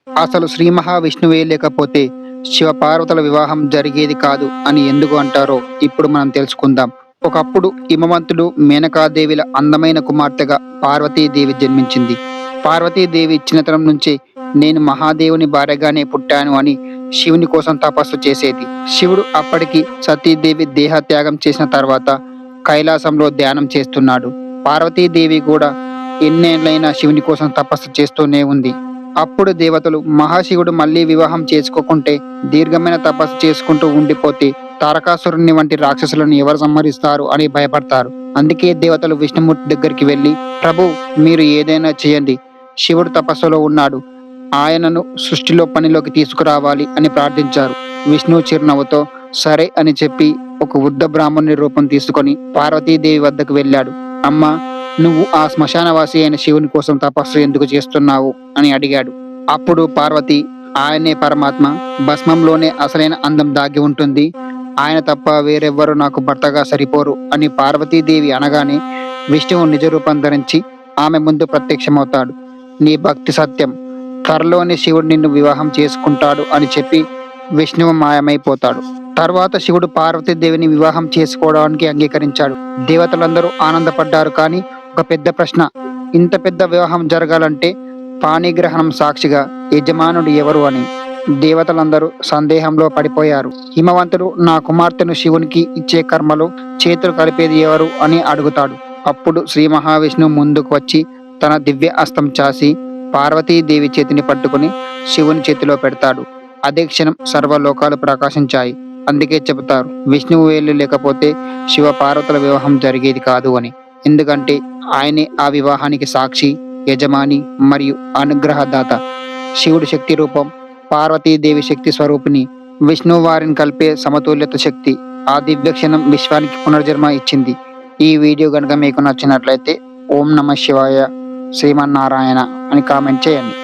అసలు శ్రీ మహావిష్ణువే లేకపోతే శివపార్వతుల వివాహం జరిగేది కాదు అని ఎందుకు అంటారో ఇప్పుడు మనం తెలుసుకుందాం. ఒకప్పుడు హిమవంతుడు మేనకాదేవిల అందమైన కుమార్తెగా పార్వతీదేవి జన్మించింది. పార్వతీదేవి చిన్నతనం నుంచే నేను మహాదేవుని భార్యగానే పుట్టాను అని శివుని కోసం తపస్సు చేసేది. శివుడు అప్పటికి సతీదేవి దేహత్యాగం చేసిన తర్వాత కైలాసంలో ధ్యానం చేస్తున్నాడు. పార్వతీదేవి కూడా ఎన్నేళ్లైనా శివుని కోసం తపస్సు చేస్తూనే ఉంది. అప్పుడు దేవతలు మహాశివుడు మళ్ళీ వివాహం చేసుకోకుంటే, దీర్ఘమైన తపస్సు చేసుకుంటూ ఉండిపోతే తారకాసురుని వంటి రాక్షసులను ఎవరు సంహరిస్తారు అని భయపడతారు. అందుకే దేవతలు విష్ణుమూర్తి దగ్గరికి వెళ్ళి, ప్రభు, మీరు ఏదైనా చేయండి, శివుడు తపస్సులో ఉన్నాడు, ఆయనను సృష్టిలో పనిలోకి తీసుకురావాలి అని ప్రార్థించారు. విష్ణువు చిరునవ్వుతో సరే అని చెప్పి ఒక వృద్ధ బ్రాహ్మణుని రూపం తీసుకొని పార్వతీదేవి వద్దకు వెళ్ళాడు. అమ్మా, నువ్వు ఆ శ్మశానవాసి అయిన శివుని కోసం తపస్సు ఎందుకు చేస్తున్నావు అని అడిగాడు. అప్పుడు పార్వతి, ఆయనే పరమాత్మ, భస్మంలోనే అసలైన అందం దాగి ఉంటుంది, ఆయన తప్ప వేరెవ్వరూ నాకు భర్తగా సరిపోరు అని పార్వతీదేవి అనగానే విష్ణువు నిజ రూపం ధరించి ఆమె ముందు ప్రత్యక్షమవుతాడు. నీ భక్తి సత్యం, త్వరలోనే శివుడు నిన్ను వివాహం చేసుకుంటాడు అని చెప్పి విష్ణువు మాయమైపోతాడు. తర్వాత శివుడు పార్వతీదేవిని వివాహం చేసుకోవడానికి అంగీకరించాడు. దేవతలందరూ ఆనందపడ్డారు. కానీ ఒక పెద్ద ప్రశ్న, ఇంత పెద్ద వివాహం జరగాలంటే పాణిగ్రహణం సాక్షిగా యజమానుడు ఎవరు అని. దేవతలందరూ సందేహంలో పడిపోయారు. హిమవంతుడు నా కుమార్తెను శివునికి ఇచ్చే కర్మలో చేతులు కలిపేది ఎవరు అని అడుగుతాడు. అప్పుడు శ్రీ మహావిష్ణువు ముందుకు వచ్చి తన దివ్య అస్తం చాసి పార్వతీదేవి చేతిని పట్టుకుని శివుని చేతిలో పెడతాడు. అదే క్షణం సర్వలోకాలు ప్రకాశించాయి. అందుకే చెబుతారు, విష్ణువు వేలు లేకపోతే శివ పార్వతుల వివాహం జరిగేది కాదు అని. ఎందుకంటే ఆయనే ఆ వివాహానికి సాక్షి, యజమాని మరియు అనుగ్రహదాత. శివుడు శక్తి రూపం, పార్వతీదేవి శక్తి స్వరూపిణి. విష్ణువు వారిని కలిపే సమతుల్యత శక్తి. ఆ దివ్య క్షణం విశ్వానికి పునర్జన్మ ఇచ్చింది. ఈ వీడియో కనుక మీకు నచ్చినట్లయితే ఓం నమ శివాయ, శ్రీమన్నారాయణ అని కామెంట్ చేయండి.